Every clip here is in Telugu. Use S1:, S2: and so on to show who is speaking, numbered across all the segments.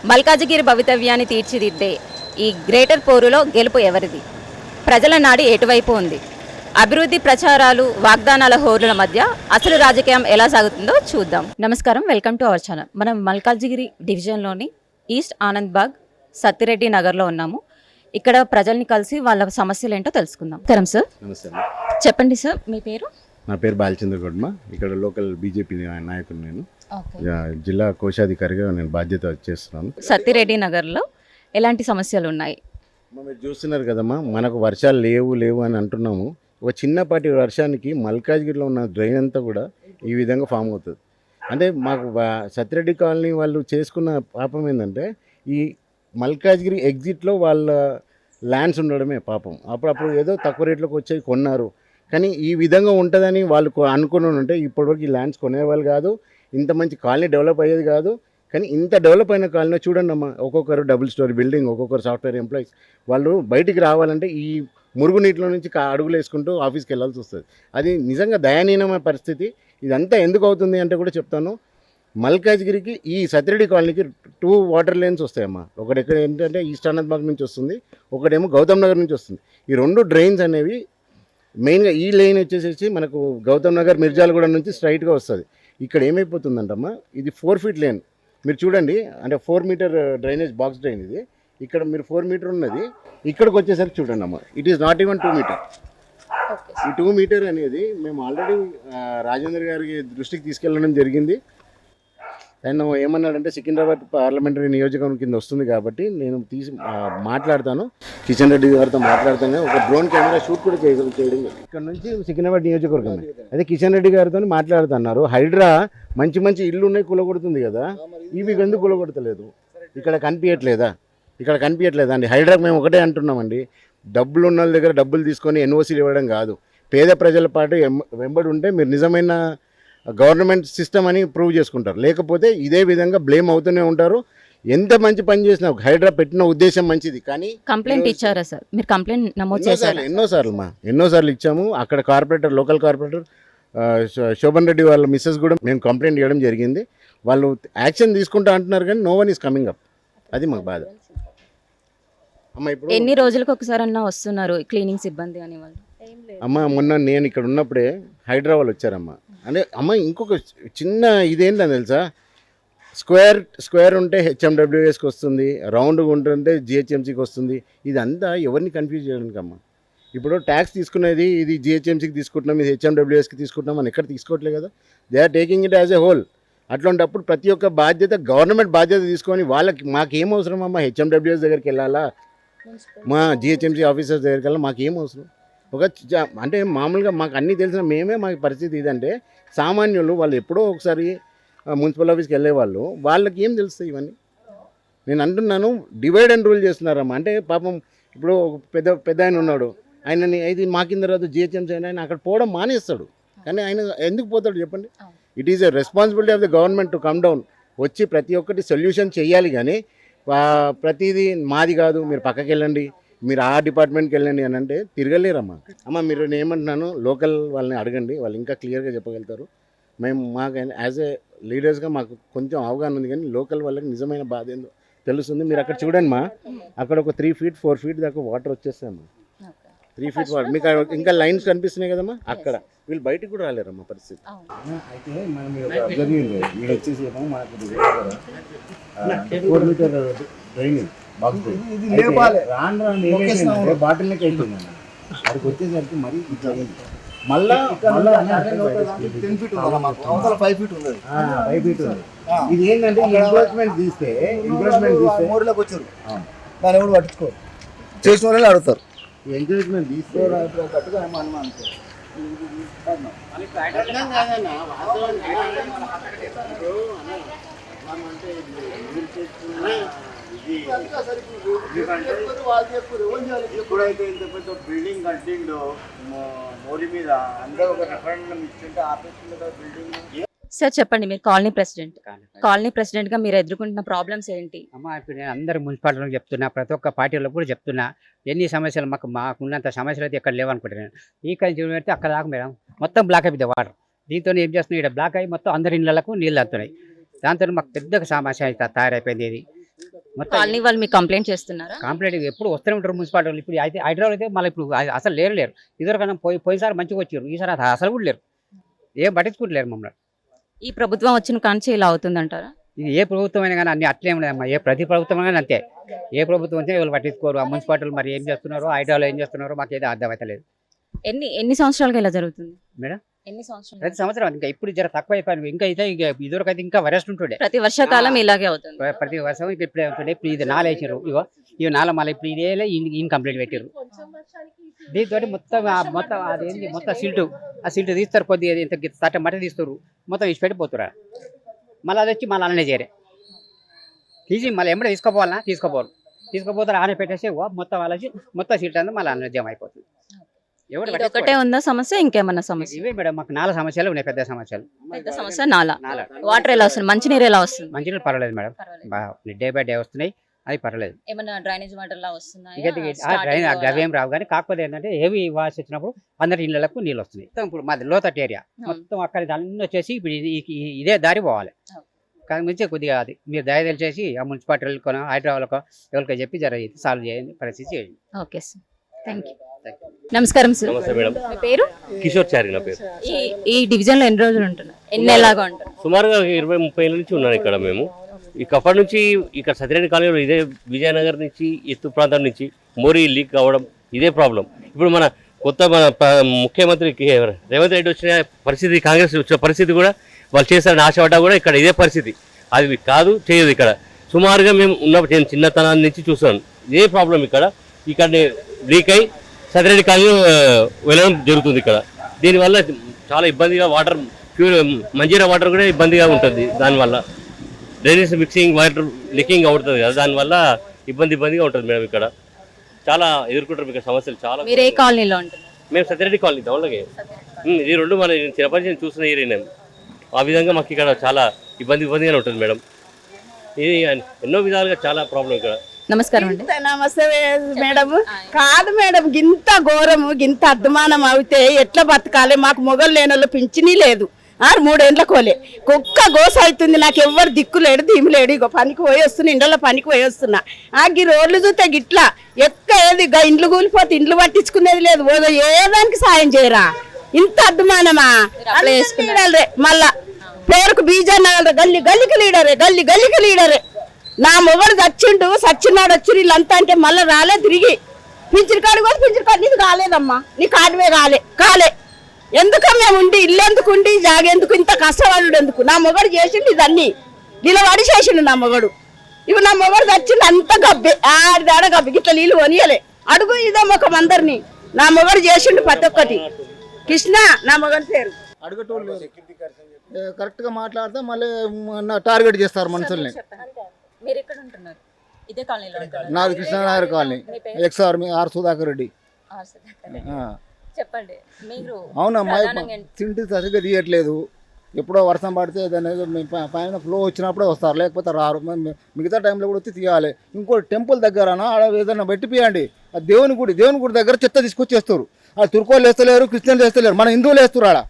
S1: మల్కాజిగిరి భవితవ్యాన్ని తీర్చిదిద్దే ఈ గ్రేటర్ పోరులో గెలుపు ఎవరిది? ప్రజల నాడి ఎటువైపు ఉంది? అభివృద్ధి ప్రచారాలు, వాగ్దానాల హోరుల మధ్య అసలు రాజకీయం ఎలా సాగుతుందో చూద్దాం. నమస్కారం, వెల్కమ్ టు అవర్ ఛానల్. మనం మల్కాజిగిరి డివిజన్లోని ఈస్ట్ ఆనంద్బాగ్ సత్తిరెడ్డి నగర్లో ఉన్నాము. ఇక్కడ ప్రజల్ని కలిసి వాళ్ళ సమస్యలు ఏంటో తెలుసుకుందాం. నమస్కారం సార్.
S2: నమస్తే.
S1: చెప్పండి సార్, మీ పేరు?
S2: నా పేరు బాలచంద్ర గొడ్మ. ఇక్కడ లోకల్ బీజేపీ నాయకుడు. నేను జిల్లా కోశాధికారిగా నేను బాధ్యత చేస్తున్నాను.
S1: సత్తిరెడ్డి నగర్లో ఎలాంటి సమస్యలు ఉన్నాయి?
S2: మీరు చూస్తున్నారు కదమ్మా, మనకు వర్షాలు లేవు అని అంటున్నాము. ఒక చిన్నపాటి వర్షానికి మల్కాజ్గిరిలో ఉన్న డ్రైన్ అంతా కూడా ఈ విధంగా ఫామ్ అవుతుంది. అంటే మాకు సత్తిరెడ్డి కాలనీ వాళ్ళు చేసుకున్న పాపం ఏంటంటే, ఈ మల్కాజ్గిరి ఎగ్జిట్లో వాళ్ళ ల్యాండ్స్ ఉండడమే పాపం. అప్పుడప్పుడు ఏదో తక్కువ రేట్లోకి వచ్చి కొన్నారు, కానీ ఈ విధంగా ఉంటుందని వాళ్ళు అనుకుని ఉంటే ఇప్పటివరకు ఈ ల్యాండ్స్ కొనేవాళ్ళు కాదు, ఇంత మంచి కాలనీ డెవలప్ అయ్యేది కాదు. కానీ ఇంత డెవలప్ అయిన కాలనీ చూడండి అమ్మా, ఒక్కొక్కరు డబుల్ స్టోరీ బిల్డింగ్, ఒక్కొక్కరు సాఫ్ట్వేర్ ఎంప్లాయీస్. వాళ్ళు బయటికి రావాలంటే ఈ మురుగునీటిలో నుంచి అడుగులు వేసుకుంటూ ఆఫీస్కి వెళ్ళాల్సి వస్తుంది. అది నిజంగా దయనీయమైన పరిస్థితి. ఇదంతా ఎందుకు అవుతుంది అంటే కూడా చెప్తాను. మల్కాజ్గిరికి ఈ సత్తిరెడ్డి కాలనీకి 2 వాటర్ లేన్స్ వస్తాయమ్మా. ఒకటి ఎక్కడ ఏంటంటే ఈస్ట్ ఆనంద్బాగ్ నుంచి వస్తుంది, ఒకటేమో గౌతమ్ నగర్ నుంచి వస్తుంది. ఈ 2 డ్రైన్స్ అనేవి మెయిన్గా ఈ లైన్ వచ్చేసేసి మనకు గౌతమ్ నగర్ మిర్జాలగూడ నుంచి స్ట్రైట్గా వస్తుంది. ఇక్కడ ఏమైపోతుందంటమ్మా, ఇది 4 ఫీట్ లేన్. మీరు చూడండి, అంటే 4 మీటర్ డ్రైనేజ్ బాక్స్ డ్రైన్ ఇది. ఇక్కడ మీరు 4 మీటర్ ఉన్నది, ఇక్కడికి వచ్చేసరికి చూడండి అమ్మా, it is not even 2 metre. ఈ 2 మీటర్ అనేది మేము ఆల్రెడీ రాజేంద్ర గారికి దృష్టికి తీసుకెళ్ళడం జరిగింది. ఆయన ఏమన్నాడంటే, సికింద్రాబాద్ పార్లమెంటరీ నియోజకవర్గం కింద వస్తుంది కాబట్టి నేను మాట్లాడతాను, కిషన్ రెడ్డి గారితో మాట్లాడతాను. ఒక డ్రోన్ కెమెరా షూట్ కూడా చేయడం ఇక్కడ నుంచి సికింద్రాబాద్ నియోజకవర్గం. అదే కిషన్ రెడ్డి గారితో మాట్లాడుతున్నారు. హైడ్రా మంచి ఇల్లు ఉన్నాయి, కూలగొడుతుంది కదా, ఇవి ఎందుకు కూలగొడతలేదు? ఇక్కడ కనిపించట్లేదా అండి? హైడ్రాకి మేము ఒకటే అంటున్నామండి, డబ్బులు ఉన్న వాళ్ళ దగ్గర డబ్బులు తీసుకొని ఎన్ఓసీలు ఇవ్వడం కాదు. పేద ప్రజల పాటు వెంబడి ఉంటే మీరు నిజమైన గవర్నమెంట్ సిస్టమ్ అని ప్రూవ్ చేసుకుంటారు. లేకపోతే ఇదే విధంగా బ్లేమ్ అవుతూనే ఉంటారు. ఎంత మంచి పని చేసినా హైడ్రా పెట్టిన ఉద్దేశం మంచిది, కానీ
S1: కంప్లైంట్ ఇచ్చారా సార్? మీరు కంప్లైంట్ నమోదు చేశారు?
S2: ఎన్నోసార్లు ఇచ్చాము. అక్కడ corporator, local corporator Shobhan Reddy వాళ్ళ మిస్సెస్ కూడా మేము కంప్లైంట్ చేయడం జరిగింది. వాళ్ళు యాక్షన్ తీసుకుంటా అంటున్నారు, కానీ no one is coming up. అది మాకు బాధ. అమ్మ, ఇప్పుడు
S1: ఎన్ని రోజులకు ఒకసారి అన్నా వస్తున్నారు క్లీనింగ్ సిబ్బంది అని వాళ్ళు?
S2: అమ్మ, మొన్న నేను ఇక్కడ ఉన్నప్పుడే హైడ్రా వాళ్ళు వచ్చారమ్మా. అంటే అమ్మ, ఇంకొక చిన్న ఇదేంటని తెలుసా, స్క్వేర్ ఉంటే హెచ్ఎండబ్ల్యూఎస్కి వస్తుంది, రౌండ్గా ఉంటుంటే జిహెచ్ఎంసీకి వస్తుంది. ఇదంతా ఎవరిని కన్ఫ్యూజ్ చేయడానికి అమ్మ. ఇప్పుడు ట్యాక్స్ తీసుకునేది ఇది జిహెచ్ఎంసీకి తీసుకుంటున్నాం, ఇది హెచ్ఎండబ్ల్యూఎస్కి తీసుకుంటున్నాం అని ఎక్కడ తీసుకోవట్లేదు కదా. They are taking it as a whole. అట్లాంటప్పుడు ప్రతి ఒక్క బాధ్యత గవర్నమెంట్ బాధ్యత తీసుకొని వాళ్ళకి, మాకేం అవసరం అమ్మ హెచ్ఎండబ్ల్యూఎస్ దగ్గరికి వెళ్ళాలా, మా జిహెచ్ఎంసీ ఆఫీసర్స్ దగ్గరికి వెళ్ళాలా, మాకేం అవసరం? అంటే మామూలుగా మాకు అన్నీ తెలిసిన మేమే, మాకు పరిస్థితి ఇదంటే సామాన్యులు వాళ్ళు ఎప్పుడో ఒకసారి మున్సిపల్ ఆఫీస్కి వెళ్ళేవాళ్ళు, వాళ్ళకి ఏం తెలుస్తాయి ఇవన్నీ? నేను అంటున్నాను, డివైడ్ అండ్ రూల్ చేస్తున్నారమ్మా. అంటే పాపం ఇప్పుడు పెద్ద ఆయన ఉన్నాడు, ఆయనని ఇది మా కింద రాదు జిహెచ్ఎంసీ ఆయన అక్కడ పోవడం మానేస్తాడు, కానీ ఆయన ఎందుకు పోతాడు చెప్పండి? It is a responsibility of the government to come down, వచ్చి ప్రతి ఒక్కటి సొల్యూషన్ చేయాలి. కానీ ప్రతిదీ మాది కాదు, మీరు పక్కకి వెళ్ళండి, మీరు ఆ డిపార్ట్మెంట్కి వెళ్ళండి అని అంటే తిరగలేరమ్మా. అమ్మ, మీరు నేను ఏమంటున్నాను, లోకల్ వాళ్ళని అడగండి, వాళ్ళు ఇంకా క్లియర్గా చెప్పగలుగుతారు. మేము మాకు యాజ్ ఏ లీడర్స్గా మాకు కొంచెం అవగాహన ఉంది, కానీ లోకల్ వాళ్ళకి నిజమైన బాధ ఏందో తెలుస్తుంది. మీరు అక్కడ చూడండి మా, అక్కడ ఒక 3 ఫీట్ 4 ఫీట్ దాకా వాటర్ వచ్చేస్తాయమ్మా. 3 ఫీట్ వాటర్ మీకు ఇంకా లైన్స్ కనిపిస్తున్నాయి కదమ్మా, అక్కడ వీళ్ళు బయటకు కూడా రాలేరమ్మా పరిస్థితి. అయితే మనం వీడు వచ్చేసి మనకు 4 మీటర్ డ్రైనేజ్ బాక్స్ రాను బాటిల్ లెక్క అయిపోయింది. అక్కడికి వచ్చేసరికి మరీ మళ్ళా 10 ఫీట్ 5 ఫీట్ ఉంది. ఇది ఏంటంటే ఎంక్రోచ్మెంట్ తీస్తే మోరీలోకి వచ్చారు, దాన్ని ఎవరు పట్టించుకోరు, చేసిన వాళ్ళని అడుగుతారు. ఎంకరేజ్మెంట్ తీస్తే ఇప్పుడైతే ఇంత పెద్ద బిల్డింగ్ కట్టిండు మోరీ మీద, అందరూ ఒక రెఫరెండం ఇచ్చింటే ఆపేస్తుంది కదా బిల్డింగ్.
S1: సార్ చెప్పండి, మీరు కాలనీ ప్రెసిడెంట్గా మీరు ఎదుర్కొంటున్న ప్రాబ్లమ్స్ ఏంటి?
S3: అమ్మా, ఇప్పుడు నేను అందరు మున్సిపాలిటీలకు చెప్తున్నా, ప్రతి ఒక్క పార్టీలకు కూడా చెప్తున్నా, ఎన్ని సమస్యలు మాకున్నంత సమస్యలు అయితే ఎక్కడ లేవనుకుంటున్నాను. ఈ కంచి పెడితే అక్కడ దాకా మేడం మొత్తం బ్లాక్ అయిపోయింది వాటర్. దీంతో ఏం చేస్తున్నాయి, ఇక్కడ బ్లాక్ అయ్యి మొత్తం అందరి ఇళ్ళకు నీళ్ళు అందుతున్నాయి. దాంతో మాకు పెద్ద సమస్య అయితే తయారైపోయింది. ఇది మొత్తం
S1: కాలనీ వాళ్ళు మీకు కంప్లైంట్ చేస్తున్నారా?
S3: కంప్లీట్ ఎప్పుడు వస్తూనే ఉంటారు మున్సిపాలిటీ వాళ్ళు. ఇప్పుడు అయితే హైదరాబాద్ అయితే మళ్ళీ ఇప్పుడు అసలు లేరు. ఇదివరకన్నా పోయినసారి మంచిగా వచ్చారు, ఈసారి అసలు కూడా లేరు, ఏం పట్టించుకుంటలేరు మమ్మల్ని.
S1: ఈ ప్రభుత్వం వచ్చిన కాంచి ఇలా అవుతుందంటారా?
S3: ఇది ఏ ప్రభుత్వం అయినా కానీ అన్ని అట్లే ఉండదమ్మా, ప్రతి ప్రభుత్వం కానీ అంతే. ఏ ప్రభుత్వం అయితే వీళ్ళు పట్టించుకోరు. ఆ మున్సిపాలిటీలు మరి ఏం చేస్తున్నారో, హైదరాబాద్లో ఏం చేస్తున్నారో మాకు ఏదో అర్థమవుతలేదు
S1: ఎన్ని సంవత్సరాలుగా ఇలా జరుగుతుంది
S3: మేడం.
S1: ఎన్ని సంవత్సరాలు?
S3: ప్రతి సంవత్సరం ఇంకా ఇప్పుడు జర తక్కువ అయిపోయాను. ఇంకా అయితే ఇదివరకైతే ఇంకా వరెస్ట్ ఉంటుండే.
S1: ప్రతి వర్షాకాలం ఇలాగే అవుతుంది.
S3: ప్రతి వర్షం ఇప్పుడే ఉంటుండే. ఇప్పుడు ఇది నాలు వేసారు, ఇవి నాల మళ్ళీ ఇప్పుడు ఇదే ఇన్కంప్లీట్ పెట్టారు. దీంతో మొత్తం అదేంటి మొత్తం సిల్ట్ తీస్తారు, కొద్దిగా ఇంత తట్ట మట్టి తీస్తారు, మొత్తం ఇచ్చి పెట్టిపోతురా. మళ్ళీ అది వచ్చి మళ్ళీ అలానే చేరే తీసి మళ్ళీ ఎమ్మడే తీసుకుపోతారు ఆనే పెట్టేసి మొత్తం అలాచి మొత్తం సిల్ట్ అంతా మళ్ళీ అలానే జమ అయిపోతుంది. ఎవరు
S1: ఒకటే ఉందా సమస్య, ఇంకేమన్నా సమస్య?
S3: ఇవే మేడం మాకు 4 సమస్యలు ఉన్నాయి, పెద్ద సమస్యలు.
S1: పెద్ద సమస్య నాలా. వాటర్ ఎలా వస్తుంది? మంచినీరు ఎలా వస్తుంది?
S3: మంచినీళ్ళు పర్వాలేదు మేడం, డే బై డే వస్తున్నాయి, అది పర్వాలేదు.
S1: ఏమన్నా డ్రైనేజ్ వాటర్ లా వస్తున్నాయా?
S3: ఇక అవేం రావు, కానీ కాకపోతే ఏంటంటే హెవీ వాష్ వచ్చినప్పుడు అందరి ఇళ్లకు నీళ్ళు వస్తున్నాయి. మొత్తం ఇప్పుడు మాది లోతట్టు ఏరియా, మొత్తం అక్కడ అన్నీ వచ్చేసి ఇప్పుడు ఇదే దారి పోవాలి. కానీ మంచిగా కొద్దిగా అది మీరు దయ తెలిసేసి ఆ మున్సిపాలిటీలకో హైదరాబాద్కో ఎవరికో చెప్పి జర సాల్వ్ చేయండి, పరిస్థితి చేయండి.
S1: Okay sir, thank you. నమస్కారం సార్.
S4: నమస్తే మేడం.
S1: మీ పేరు?
S4: కిషోర్ చారి నా పేరు.
S1: ఈ డివిజన్ లో ఎన్ని రోజులు ఉంటున్నారు? ఎన్ని ఎలాగా ఉంటారు?
S4: సుమారుగా 20-30 ఏళ్ళ నుంచి ఉన్నాను ఇక్కడ. మేము అప్పటి నుంచి ఇక్కడ సత్యరెడ్డి కాలనీలో ఇదే విజయనగర్ నుంచి ఎత్తు ప్రాంతం నుంచి మోరీ లీక్ కావడం ఇదే ప్రాబ్లం. ఇప్పుడు మన ముఖ్యమంత్రి రేవంత్ రెడ్డి వచ్చిన పరిస్థితి, కాంగ్రెస్ వచ్చిన పరిస్థితి కూడా వాళ్ళు చేస్తారని ఆశపడ్డా కూడా ఇక్కడ ఇదే పరిస్థితి. అది కాదు, చేయదు. ఇక్కడ సుమారుగా మేము నేను చిన్నతనాన్ని నుంచి చూస్తాను ఇదే ప్రాబ్లం. ఇక్కడ లీక్ అయి సత్యరెడ్డి కాలనీ వెళ్ళడం జరుగుతుంది. ఇక్కడ దీనివల్ల చాలా ఇబ్బందిగా వాటర్ మంజీరా వాటర్ కూడా ఇబ్బందిగా ఉంటుంది. దానివల్ల డ్రైనేజ్ మిక్సింగ్ వాటర్ లీకింగ్ అవుతుంది కదా, దానివల్ల ఇబ్బందిగా ఉంటుంది మేడం. ఇక్కడ చాలా ఎదుర్కొంటారు ఇక్కడ సమస్యలు చాలా.
S1: మీరు ఏ కాలనీలో ఉంటారు?
S4: మేము సత్యరెడ్డి కాలనీ దౌలగే. ఇది రెండు మన చిన్నప్పటి నుంచి చూసిన ఏరియా. ఆ విధంగా మాకు ఇక్కడ చాలా ఇబ్బందిగానే ఉంటుంది మేడం. ఇది ఎన్నో విధాలుగా చాలా ప్రాబ్లం ఇక్కడ.
S1: నమస్కారం అండి.
S5: నమస్తే మేడం. కాదు మేడం, గింత ఘోరము గింత అద్మానం అవుతే ఎట్లా బతకాలి? మాకు మొగలు లేని వాళ్ళు పింఛనీ లేదు, 3 ఏండ్ల కోలే కుక్క గోస అవుతుంది. నాకు ఎవ్వరు దిక్కు లేడు, దిమ్ము లేడు. ఇగో పనికి పోయి వస్తున్నా, ఇండ్ల పనికి పోయి వస్తున్నా. ఈ రోడ్లు చూస్తే గిట్లా ఏది ఇండ్లు కూలిపోతే ఇండ్లు పట్టించుకునేది లేదు. ఏదానికి సాయం చేయరా? ఇంత అద్మానమా? మళ్ళా పేరుకు బీజానగర్ గల్లికి లీడరే. నా మొగడు సచ్చినాడు వచ్చి వీళ్ళంతా అంటే మళ్ళీ రాలే తిరిగి. పింఛన్ కార్డు కూడా పింఛన్ కార్డు నీది కాలేదమ్మా, నీ కార్డువే కాలే. ఎందుకు మేము ఇల్లు ఎందుకు ఉండి జాగెందుకు ఇంత కష్టపడు ఎందుకు? నా మొగడు చేసిండు ఇదన్నీ నిలబడి చేసిండు నా మొగడు. ఇవి నా మొగడు చచ్చిండు అంత గబ్బే, ఆడ గబ్బి ఇట్లా నీళ్ళు కొనియలే. అడుగు ఇదే ముఖం అందరినీ. నా మొగడు చేసిండు ప్రతి ఒక్కటి. కృష్ణ నా మొగడు పేరు.
S6: అడగటోళ్ళు కరెక్ట్గా మాట్లాడితే మళ్ళీ టార్గెట్ చేస్తారు మనుషుల్ని.
S1: మీరు ఎక్కడ ఉంటున్నారు? ఇదే కాలనీలో ఉంటారా?
S6: నాది Krishnanagar colony, X R R Sudhakar Reddy.
S1: చెప్పండి. మీరు
S6: అవునమ్మా, తిండి సరిగ్గా తీయట్లేదు. ఎప్పుడో వర్షం పడితే దాని పైన ఫ్లో వచ్చినప్పుడే వస్తారు, లేకపోతే రారు. మిగతా టైంలో కూడా వచ్చి తీయాలి. ఇంకోటి టెంపుల్ దగ్గర ఆడ ఏదైనా పెట్టిపియండి. ఆ దేవుని గుడి దగ్గర చెత్త తీసుకొచ్చేస్తారు. అది తుర్కోళ్ళు వేస్తలేరు, క్రిస్టియన్లు వేస్తలేరు, మన హిందువులు వేస్తారు ఆడ.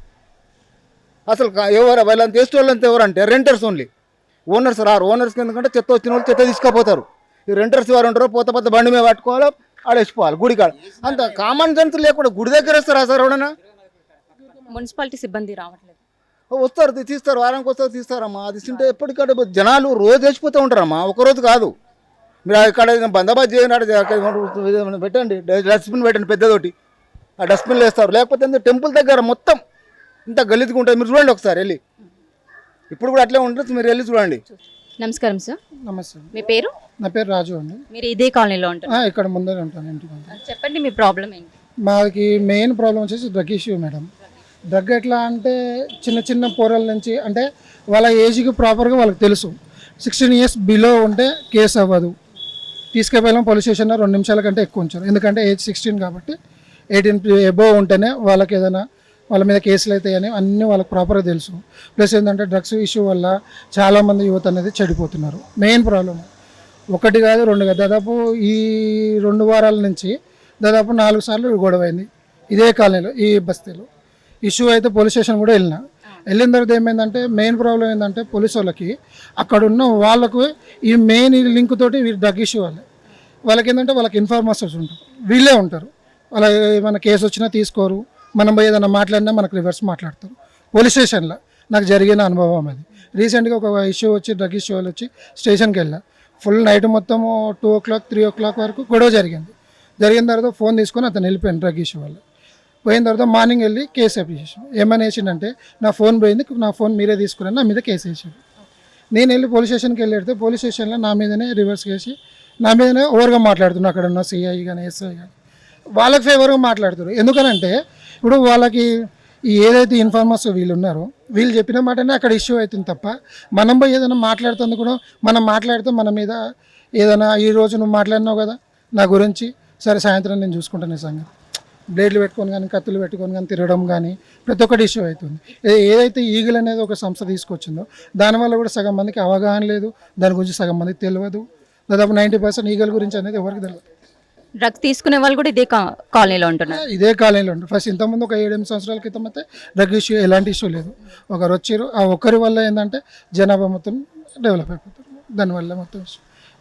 S6: అసలు ఎవరు వాళ్ళంత వేస్తే వాళ్ళంతా ఎవరంటే రెంటర్స్ ఓన్లీ. ఓనర్స్ రారు. ఓనర్స్కి ఎందుకంటే చెత్త వచ్చిన వాళ్ళు చెత్త తీసుకుపోతారు. ఈ రెంటర్స్ ఎవరు ఉంటారో పోత బండి మీద పట్టుకోవాలి, ఆడేసిపోవాలి గుడి కాడ. అంత కామన్ సెన్స్ లేకుండా గుడి దగ్గర వేస్తారా సార్ ఎవడన్నా?
S1: మున్సిపాలిటీ సిబ్బంది రావట్లేదు.
S6: వస్తారు, తీస్తారు, వారానికి వస్తారు, తీస్తారమ్మా. అది తింటే ఎప్పటికంటే జనాలు రోజు వేసిపోతూ ఉంటారమ్మా, ఒకరోజు కాదు. మీరు ఇక్కడ బందోబస్తు చేయండి, పెట్టండి, డస్ట్బిన్ పెట్టండి పెద్దదోటి. ఆ డస్ట్బిన్లు వేస్తారు. లేకపోతే టెంపుల్ దగ్గర మొత్తం ఇంత గలీజ్గా ఉంటుంది. మీరు చూడండి ఒకసారి వెళ్ళి. ఇప్పుడు కూడా అట్లే ఉంటుంది, మీరు వెళ్ళి చూడండి.
S1: నమస్కారం సార్.
S7: నమస్తే.
S1: మీ పేరు?
S7: నా పేరు రాజు అండి.
S1: మీరు ఇదే కాలనీలో ఉంటారు?
S7: ఇక్కడ ముందరే ఉంటాను ఇంటికి.
S1: చెప్పండి మీ ప్రాబ్లం ఏంటి?
S7: మాకి మెయిన్ ప్రాబ్లం వచ్చేసి డ్రగ్ ఇష్యూ మేడం. డ్రగ్ ఎట్లా అంటే చిన్న పోరల నుంచి అంటే వాళ్ళ ఏజ్కి ప్రాపర్గా వాళ్ళకి తెలుసు. 16 years బిలో ఉంటే కేసు అవ్వదు. తీసుకెళ్ళాం పోలీస్ స్టేషన్లో 2 నిమిషాల కంటే ఎక్కువ ఉంచారు. ఎందుకంటే ఏజ్ 16 కాబట్టి 18 అబోవ్ ఉంటేనే వాళ్ళకి ఏదైనా వాళ్ళ మీద కేసులు అవుతాయని అన్నీ వాళ్ళకి ప్రాపర్గా తెలుసు. ప్లస్ ఏంటంటే డ్రగ్స్ ఇష్యూ వల్ల చాలామంది యువత అనేది చెడిపోతున్నారు. మెయిన్ ప్రాబ్లం 1 కాదు 2 కాదు, దాదాపు ఈ 2 వారాల నుంచి దాదాపు 4 సార్లు గొడవ అయింది ఇదే కాలనీలో, ఈ బస్తీలో. ఇష్యూ అయితే పోలీస్ స్టేషన్ కూడా వెళ్ళిన. వెళ్ళిన తర్వాత ఏమైందంటే మెయిన్ ప్రాబ్లం ఏంటంటే పోలీసు వాళ్ళకి అక్కడ ఉన్న వాళ్ళకు ఈ మెయిన్ లింక్ తోటి వీళ్ళు డ్రగ్ ఇష్యూ వాళ్ళకి ఏంటంటే వాళ్ళకి ఇన్ఫార్మర్స్ ఉంటారు, వీళ్ళే ఉంటారు. వాళ్ళ ఏమైనా కేసు వచ్చినా తీసుకోరు, మనం పోయి ఏదైనా మాట్లాడినా మనకు రివర్స్ మాట్లాడతారు. పోలీస్ స్టేషన్లో నాకు జరిగిన అనుభవం అది. రీసెంట్గా ఒక ఇష్యూ వచ్చి డ్రగ్ ఇష్యూ వాళ్ళు వచ్చి స్టేషన్కి వెళ్ళా. ఫుల్ నైట్ మొత్తం 2 o'clock 3 o'clock వరకు గొడవ జరిగిన తర్వాత ఫోన్ తీసుకొని అతను వెళ్ళిపోయాను డ్రగ్ ఇష్యూ వల్ల. పోయిన తర్వాత మార్నింగ్ వెళ్ళి కేసు అప్లికేషన్ ఏమైనా వేసిండంటే నా ఫోన్ పోయింది, నా ఫోన్ మీరే తీసుకున్నాను, నా మీద కేసు వేసాడు. నేను వెళ్ళి పోలీస్ స్టేషన్కి వెళ్ళి పోలీస్ స్టేషన్లో నా మీదనే రివర్స్ చేసి నా మీదనే ఓవర్గా మాట్లాడుతున్నా. అక్కడ ఉన్న సిఐ కానీ ఎస్ఐ కానీ వాళ్ళకి ఫేవర్గా మాట్లాడుతారు. ఎందుకనంటే ఇప్పుడు వాళ్ళకి ఈ ఏదైతే ఇన్ఫార్మర్స్ వీళ్ళు ఉన్నారో వీళ్ళు చెప్పిన మాటనే అక్కడ ఇష్యూ అవుతుంది తప్ప మనం పోయి ఏదైనా మాట్లాడుతుంది కూడా మనం మాట్లాడితే మన మీద ఏదైనా ఈరోజు నువ్వు మాట్లాడినావు కదా నా గురించి, సరే సాయంత్రం నేను చూసుకుంటాను ఈ సంగతి, బ్లేడ్లు పెట్టుకొని కానీ కత్తులు పెట్టుకొని కానీ తిరగడం కానీ ప్రతి ఒక్కటి ఇష్యూ అవుతుంది. ఏదైతే ఈగల్ అనేది ఒక సంస్థ తీసుకొచ్చిందో దానివల్ల కూడా సగం మందికి అవగాహన లేదు, దాని గురించి సగం మందికి తెలియదు. దాదాపు 90% ఈగల్ గురించి అనేది ఎవరికి తెలియదు.
S1: డ్రగ్స్ తీసుకునే వాళ్ళు కూడా ఇదే కాలనీలో ఉంటున్నారు.
S7: ఇదే కాలనీలో ఉంటారు. ఫస్ట్ ఇంతకుముందు ఒక 7-8 సంవత్సరాల క్రితం అయితే డ్రగ్ ఇష్యూ ఎలాంటి ఇష్యూ లేదు. ఒకరు వచ్చారు, ఆ ఒక్కరి వల్ల ఏంటంటే జనాభా మొత్తం డెవలప్ అయిపోతారు. దానివల్ల మొత్తం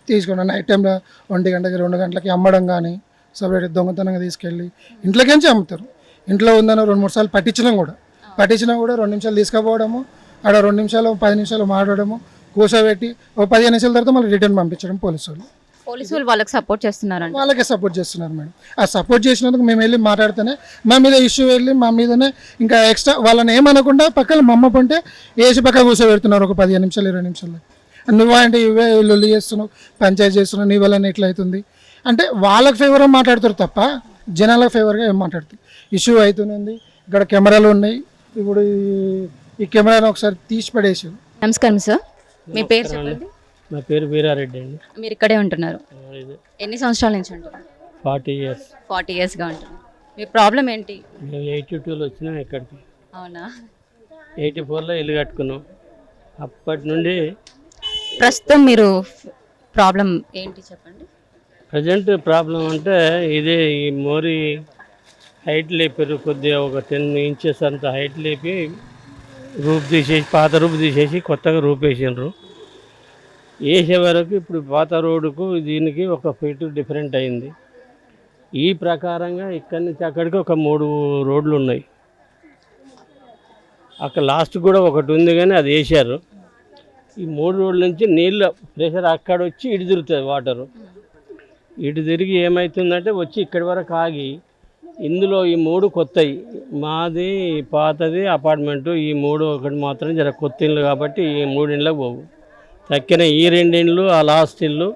S7: తీసుకున్న నైట్ టైంలో 1 గంటకి 2 గంటలకి అమ్మడం కానీ సపరేట్ దొంగతనంగా తీసుకెళ్ళి ఇంట్లోకించి అమ్ముతారు. ఇంట్లో ఉందని 2-3 సార్లు పట్టించినా కూడా 2 నిమిషాలు తీసుకుపోవడము, ఆడ 2 నిమిషాలు 10 నిమిషాలు మాట్లాడము, కూర్చోబెట్టి 15 నిమిషాల తర్వాత మళ్ళీ రిటర్న్ పంపించడం. పోలీసు వాళ్ళు
S1: వాళ్ళకి సపోర్ట్ చేస్తున్నారండి.
S7: వాళ్ళకే సపోర్ట్ చేస్తున్నారు మేడం. ఆ సపోర్ట్ చేసినందుకు మేము వెళ్ళి మాట్లాడితేనే మా మీద ఇష్యూ వెళ్ళి మా మీదనే ఇంకా ఎక్స్ట్రా వాళ్ళని ఏమనకుండా పక్కన మా అమ్మ పంటే వేసి పక్క కూర్చోబెడుతున్నారు ఒక 15 నిమిషాలు 20 నిమిషాలు. నువ్వంటే ఇవే లొల్లి చేస్తున్నావు, పంచాయతీ చేస్తున్నావు, నీ వల్ల ఎట్లా అవుతుంది అంటే వాళ్ళకి ఫేవర్గా మాట్లాడతారు తప్ప జనాలకు ఫేవర్గా ఏం మాట్లాడుతుంది. ఇష్యూ అవుతుంది, ఇక్కడ కెమెరాలు ఉన్నాయి, ఇప్పుడు ఈ కెమెరాను ఒకసారి తీసి పడేసారు.
S1: నమస్కారం సార్, మీ పేరు చెప్పండి.
S8: నా పేరు వీరారెడ్డి అండి.
S1: మీరు ఇక్కడే ఉంటున్నారు, ఎన్ని సంవత్సరాల నుంచి ఉంటున్నారు?
S8: 40 years.
S1: 40 yearsగా ఉంటున్నారు. మీ ప్రాబ్లం ఏంటి?
S8: మేము 82లో వచ్చినాం ఇక్కడికి.
S1: అవునా?
S8: 84లో ఇల్లు కట్టుకున్నాం. అప్పటి నుండి
S1: ప్రస్తుతం మీరు ప్రాబ్లం ఏంటి చెప్పండి.
S8: ప్రజెంట్ ప్రాబ్లం అంటే ఇదే, ఈ మోరీ హైట్ లేపారు కొద్దిగా, ఒక 10 inches అంత హైట్ లేపి రూప్ తీసేసి, పాత రూప్ తీసేసి కొత్తగా రూప్ వేసినారు. వేసే వరకు ఇప్పుడు పాత రోడ్డుకు దీనికి 1 feet డిఫరెంట్ అయింది. ఈ ప్రకారంగా ఇక్కడి నుంచి అక్కడికి ఒక 3 రోడ్లు ఉన్నాయి. అక్కడ లాస్ట్ కూడా ఒకటి ఉంది కానీ అది వేసారు. ఈ 3 రోడ్ల నుంచి నీళ్ళ ప్రెషర్ అక్కడ వచ్చి ఇటు తిరుగుతుంది వాటరు. ఇటు తిరిగి ఏమవుతుందంటే వచ్చి ఇక్కడి వరకు ఆగి, ఇందులో ఈ 3 కొత్తవి, మాది పాతది అపార్ట్మెంటు, ఈ 3 ఒకటి మాత్రం జర కొత్త ఇళ్ళు కాబట్టి ఈ 3 ఇండ్లకు పోవు. తక్కిన ఈ 2 ఇండ్లు, ఆ లాస్ట్ ఇల్లు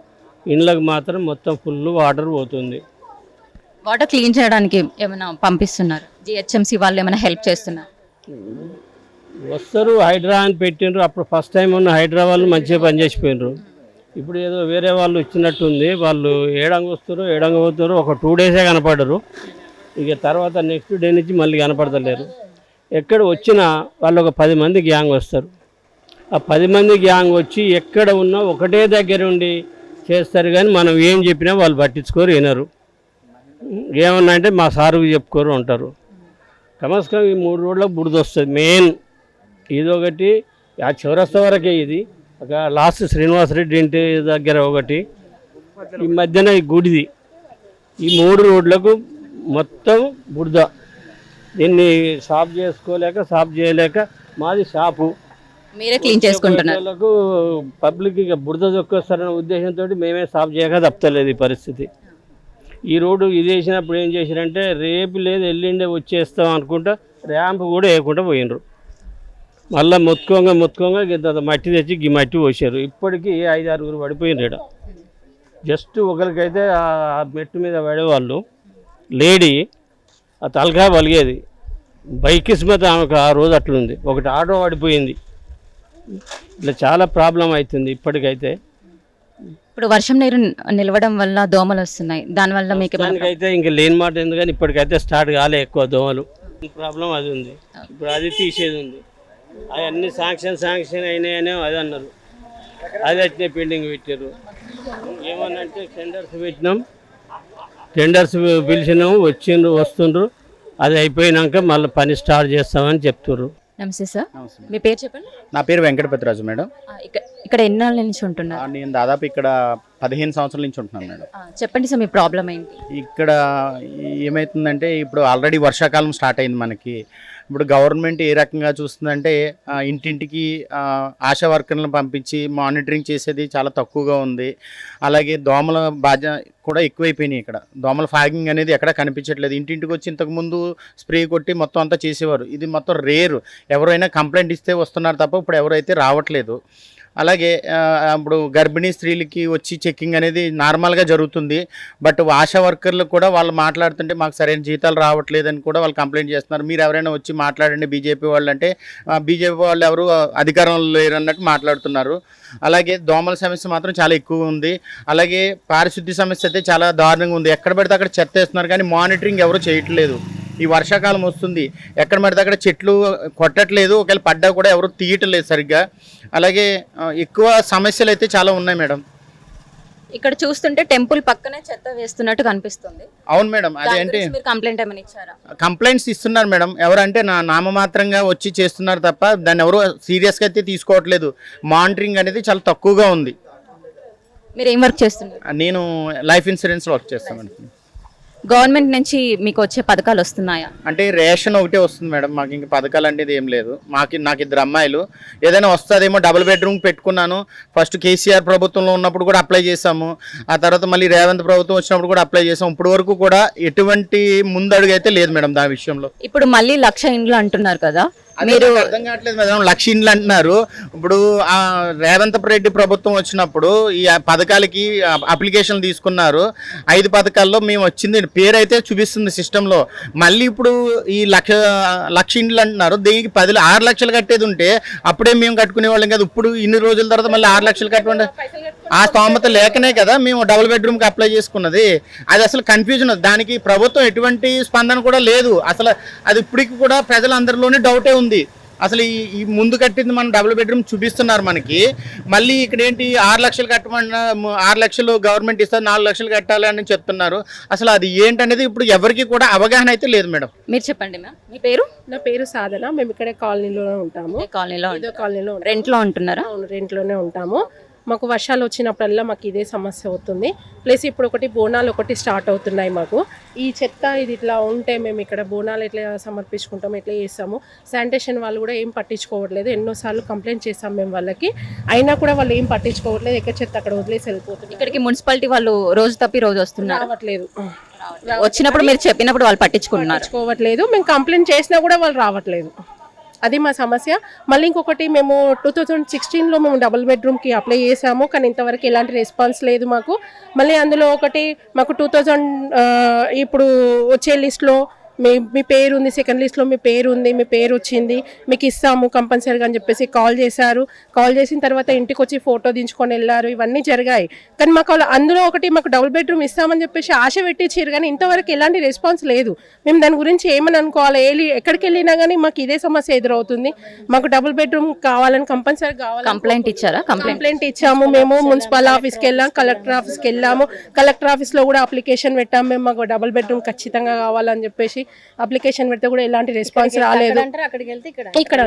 S8: ఇండ్లకు మాత్రం మొత్తం ఫుల్ వాటర్ పోతుంది.
S1: వాటర్ క్లీన్ చేయడానికి ఏమైనా పంపిస్తున్నారు? జిహెచ్ఎంసీ వాళ్ళు ఏమైనా హెల్ప్ చేస్తున్నారు?
S8: వస్తారు, హైడ్రా అని పెట్టిండ్రు. అప్పుడు ఫస్ట్ టైం ఉన్న హైడ్రా వాళ్ళు మంచిగా పనిచేసిపోయినరు. ఇప్పుడు ఏదో వేరే వాళ్ళు వచ్చినట్టుంది. వాళ్ళు ఏడంగా వస్తారు, ఏడంగా పోతారు. ఒక 2 days కనపడరు. ఇక తర్వాత నెక్స్ట్ డే నుంచి మళ్ళీ కనపడతలేరు. ఎక్కడ వచ్చినా వాళ్ళు ఒక 10 మంది గ్యాంగ్ వస్తారు. ఆ 10 మంది గ్యాంగ్ వచ్చి ఎక్కడ ఉన్నా ఒకటే దగ్గర ఉండి చేస్తారు కానీ మనం ఏం చెప్పినా వాళ్ళు పట్టించుకోరు, వినరు. ఏమన్నా అంటే మా సారుకు చెప్పుకోరు ఉంటారు. కమస్కం ఈ 3 రోడ్లకు బురద వస్తుంది మెయిన్. ఇదొకటి, ఆ చౌరస్తా వరకే ఇది. ఒక లాస్ట్ శ్రీనివాసరెడ్డి ఇంటి దగ్గర ఒకటి, ఈ మధ్యన ఈ గుడిది. ఈ 3 రోడ్లకు మొత్తం బురద. దీన్ని సాఫ్ చేయలేక మాది షాపు,
S1: మీరే క్లీన్ చేసుకుంటున్నారు.
S8: పబ్లిక్ ఇక బురద దొక్కొస్తారనే ఉద్దేశంతో మేమే సాఫ్ చేయక తప్పలేదు ఈ పరిస్థితి. ఈ రోడ్డు ఇది వేసినప్పుడు ఏం చేశారంటే రేపు లేదు ఎల్లుండే వచ్చేస్తాం అనుకుంటా ర్యాంప్ కూడా వేయకుండా పోయినరు. మళ్ళీ మొత్తుకోగా ఇంత మట్టి తెచ్చి ఈ మట్టి పోసారు. ఇప్పటికీ 5-6 పడిపోయినారు ఇక్కడ. జస్ట్ ఒకరికైతే ఆ మెట్టు మీద పడేవాళ్ళు లేడీ, ఆ తలకాయ పలిగేది. బైకిస్మత్ ఆమెకు ఆ రోజు అట్లుంది. ఒకటి ఆటో పడిపోయింది. ఇట్లా చాలా ప్రాబ్లం అవుతుంది ఇప్పటికైతే.
S1: ఇప్పుడు వర్షం నీరు నిలవడం వల్ల దోమలు వస్తున్నాయి, దానివల్ల మీకు
S8: అయితే ఇంకా లేని మాట ఎందుకని ఇప్పటికైతే స్టార్ట్ కాలే ఎక్కువ దోమలు. ప్రాబ్లం అది ఉంది. ఇప్పుడు అది తీసేది ఉంది. అవన్నీ శాంక్షన్ అయినాయనే అది అన్నారు. అది వచ్చిన పెండింగ్ పెట్టారు. ఏమన్నంటే టెండర్స్ పెట్టినాం, టెండర్స్ పిలిచినాము, వస్తుండ్రు. అది అయిపోయినాక మళ్ళీ పని స్టార్ట్ చేస్తామని చెప్తున్నారు.
S1: నమస్తే సార్,
S9: నమస్తే.
S1: మీ పేరు చెప్పండి.
S9: నా పేరు వెంకటపతిరాజు మేడం.
S1: ఇక్కడ ఎన్నాళ్ళ నుంచి ఉంటున్నారు?
S9: నేను దాదాపు ఇక్కడ 15 సంవత్సరాల నుంచి ఉంటున్నాను మేడం.
S1: చెప్పండి సార్, మీ ప్రాబ్లం ఏంటి?
S9: ఇక్కడ ఏమవుతుందంటే ఇప్పుడు ఆల్రెడీ వర్షాకాలం స్టార్ట్ అయింది మనకి. ఇప్పుడు గవర్నమెంట్ ఏ రకంగా చూస్తుందంటే ఇంటింటికి ఆశా వర్కర్లను పంపించి మానిటరింగ్ చేసేది చాలా తక్కువగా ఉంది. అలాగే దోమల బాధ కూడా ఎక్కువైపోయినాయి. ఇక్కడ దోమల ఫాగింగ్ అనేది ఎక్కడ కనిపించట్లేదు. ఇంటింటికి వచ్చి ఇంతకుముందు స్ప్రే కొట్టి మొత్తం అంతా చేసేవారు. ఇది మొత్తం రేరు. ఎవరైనా కంప్లైంట్ ఇస్తే వస్తున్నారు తప్ప ఇప్పుడు ఎవరైతే రావట్లేదు. అలాగే ఇప్పుడు గర్భిణీ స్త్రీలకి వచ్చి చెక్కింగ్ అనేది నార్మల్గా జరుగుతుంది. బట్ ఆశా వర్కర్లు కూడా వాళ్ళు మాట్లాడుతుంటే మాకు సరైన జీతాలు రావట్లేదని కూడా వాళ్ళు కంప్లైంట్ చేస్తున్నారు. మీరు ఎవరైనా వచ్చి మాట్లాడండి బీజేపీ వాళ్ళు అంటే బీజేపీ వాళ్ళు ఎవరు అధికారంలో లేరు అన్నట్టు మాట్లాడుతున్నారు. అలాగే దోమల సమస్య మాత్రం చాలా ఎక్కువ ఉంది. అలాగే పారిశుద్ధ్య సమస్య అయితే చాలా దారుణంగా ఉంది. ఎక్కడ పడితే అక్కడ చెత్త వేస్తున్నారు కానీ మానిటరింగ్ ఎవరు చేయట్లేదు. ఈ వర్షాకాలం వస్తుంది, ఎక్కడ పడితే అక్కడ చెట్లు కొట్టట్లేదు, ఒకవేళ పడ్డా కూడా ఎవరు తీయట్లేదు సరిగ్గా. అలాగే ఎక్కువ సమస్యలు అయితే చాలా ఉన్నాయి మేడం.
S1: ఇక్కడ చూస్తుంటే టెంపుల్ పక్కనే చెత్త వేస్తున్నట్టు కనిపిస్తుంది.
S9: అవును మేడం, అదేంటి
S1: మీరు కంప్లైంట్ ఏమైనా ఇచ్చారా?
S9: కంప్లైంట్స్ ఇస్తున్నారు మేడం. ఎవరంటే నామమాత్రంగా వచ్చి చేస్తున్నారు తప్ప దాన్ని ఎవరు సీరియస్గా అయితే తీసుకోవట్లేదు. మానిటరింగ్ అనేది చాలా తక్కువగా ఉంది.
S1: మీరు ఏం వర్క్ చేస్తున్నారు?
S9: నేను లైఫ్ ఇన్సూరెన్స్ వర్క్ చేస్తాను మేడం.
S1: గవర్నమెంట్ నుంచి మీకు వచ్చే పథకాలు వస్తున్నాయా?
S9: అంటే రేషన్ ఒకటే వస్తుంది మేడం, మాకు ఇంక పథకాలు అనేది ఏం లేదు. నాకు 2 అమ్మాయిలు, ఏదైనా వస్తుందేమో. డబుల్ బెడ్రూమ్ పెట్టుకున్నాను. ఫస్ట్ కేసీఆర్ ప్రభుత్వంలో ఉన్నప్పుడు కూడా అప్లై చేశాము. ఆ తర్వాత మళ్ళీ రేవంత్ ప్రభుత్వం వచ్చినప్పుడు కూడా అప్లై చేసాము. ఇప్పటి వరకు కూడా ఎటువంటి ముందడుగు అయితే లేదు మేడం దాని విషయంలో.
S1: ఇప్పుడు మళ్ళీ 1,00,000 ఇండ్లు అంటున్నారు కదా,
S9: మీరు అర్థం కావట్లేదు మేడం. 1,00,000 ఇండ్లు అంటున్నారు. ఇప్పుడు రేవంత్ రెడ్డి ప్రభుత్వం వచ్చినప్పుడు ఈ పథకాలకి అప్లికేషన్లు తీసుకున్నారు. 5 పథకాల్లో మేము వచ్చింది పేరు అయితే చూపిస్తుంది సిస్టంలో. మళ్ళీ ఇప్పుడు ఈ 1,00,000 ఇండ్లు అంటున్నారు. దీనికి 6 లక్షలు కట్టేది ఉంటే అప్పుడే మేము కట్టుకునే వాళ్ళం కదా. ఇప్పుడు ఇన్ని రోజుల తర్వాత మళ్ళీ 6 లక్షలు కట్టండి. ఆ స్తోమత లేకనే కదా మేము డబుల్ బెడ్రూమ్కి అప్లై చేసుకున్నది. అది అసలు కన్ఫ్యూజన్. దానికి ప్రభుత్వం ఎటువంటి స్పందన కూడా లేదు అసలు. అది ఇప్పటికి కూడా ప్రజలందరిలోనే డౌటే ఉంది. అసలు ఈ ముందు కట్టింది మనం డబుల్ బెడ్రూమ్ చూపిస్తున్నారు మనకి. మళ్ళీ ఇక్కడ ఏంటి 6 లక్షలు కట్టమన్నా 6 లక్షలు గవర్నమెంట్ ఇస్తారు, 4 లక్షలు కట్టాలి అని చెప్తున్నారు. అసలు అది ఏంటనేది ఇప్పుడు ఎవరికి కూడా అవగాహన అయితే లేదు మేడం.
S1: మీరు చెప్పండి మ్యామ్, మీ పేరు?
S10: నా పేరు సాధన. మేము ఇక్కడే కాలనీలో ఉంటాము. కాలనీలో
S1: రెంట్లో ఉంటున్నారా?
S10: అవును, రెంట్లోనే ఉంటాము. మాకు వర్షాలు వచ్చినప్పుడల్లా మాకు ఇదే సమస్య అవుతుంది. ప్లస్ ఇప్పుడు బోనాలు స్టార్ట్ అవుతున్నాయి మాకు. ఈ చెత్త ఇది ఇట్లా ఉంటే మేము ఇక్కడ బోనాలు ఎట్లా సమర్పించుకుంటాము, ఎట్లా చేస్తాము. శానిటేషన్ వాళ్ళు కూడా ఏం పట్టించుకోవట్లేదు. ఎన్నోసార్లు కంప్లైంట్ చేస్తాం మేము వాళ్ళకి, అయినా కూడా వాళ్ళు ఏం పట్టించుకోవట్లేదు. ఎక్కడ చెత్త అక్కడ వదిలేసి వెళ్ళిపోతుంది.
S1: ఇక్కడికి మున్సిపాలిటీ వాళ్ళు రోజు తప్పి రోజు వస్తున్నారు.
S10: రావట్లేదు.
S1: వచ్చినప్పుడు మీరు చెప్పినప్పుడు వాళ్ళు పట్టించుకోవట్లేదు.
S10: మేము కంప్లైంట్ చేసినా కూడా వాళ్ళు రావట్లేదు. అది మా సమస్య. మళ్ళీ ఇంకొకటి, మేము 2016లో మేము డబుల్ బెడ్రూమ్కి అప్లై చేసాము, కానీ ఇంతవరకు ఎలాంటి రెస్పాన్స్ లేదు మాకు. మళ్ళీ అందులో మాకు 2000 ఇప్పుడు వచ్చే లిస్ట్లో మీ పేరు ఉంది, సెకండ్ లిస్ట్లో మీ పేరు ఉంది, మీ పేరు వచ్చింది, మీకు ఇస్తాము కంపల్సరీగా అని చెప్పేసి కాల్ చేశారు. కాల్ చేసిన తర్వాత ఇంటికి వచ్చి ఫోటో దించుకొని వెళ్ళారు. ఇవన్నీ జరిగాయి. కానీ మాకు అందులో మాకు డబుల్ బెడ్రూమ్ ఇస్తామని చెప్పేసి ఆశ పెట్టించారు, కానీ ఇంతవరకు ఎలాంటి రెస్పాన్స్ లేదు. మేము దాని గురించి ఏమని అనుకోవాలి? ఎక్కడికి వెళ్ళినా కానీ మాకు ఇదే సమస్య ఎదురవుతుంది. మాకు డబుల్ బెడ్రూమ్ కావాలని కంపల్సరీ కావాలి.
S1: కంప్లైంట్ ఇచ్చారా?
S10: కంప్లైంట్ ఇచ్చాము. మేము మున్సిపల్ ఆఫీస్కి వెళ్ళాము, కలెక్టర్ ఆఫీస్కి వెళ్ళాము. కలెక్టర్ ఆఫీస్లో కూడా అప్లికేషన్ పెట్టాము. మేము మాకు డబుల్ బెడ్రూమ్ ఖచ్చితంగా కావాలని చెప్పేసి అప్లికేషన్ పెడితే కూడా ఎలాంటి రెస్పాన్స్ రాలేదు. ఇక్కడ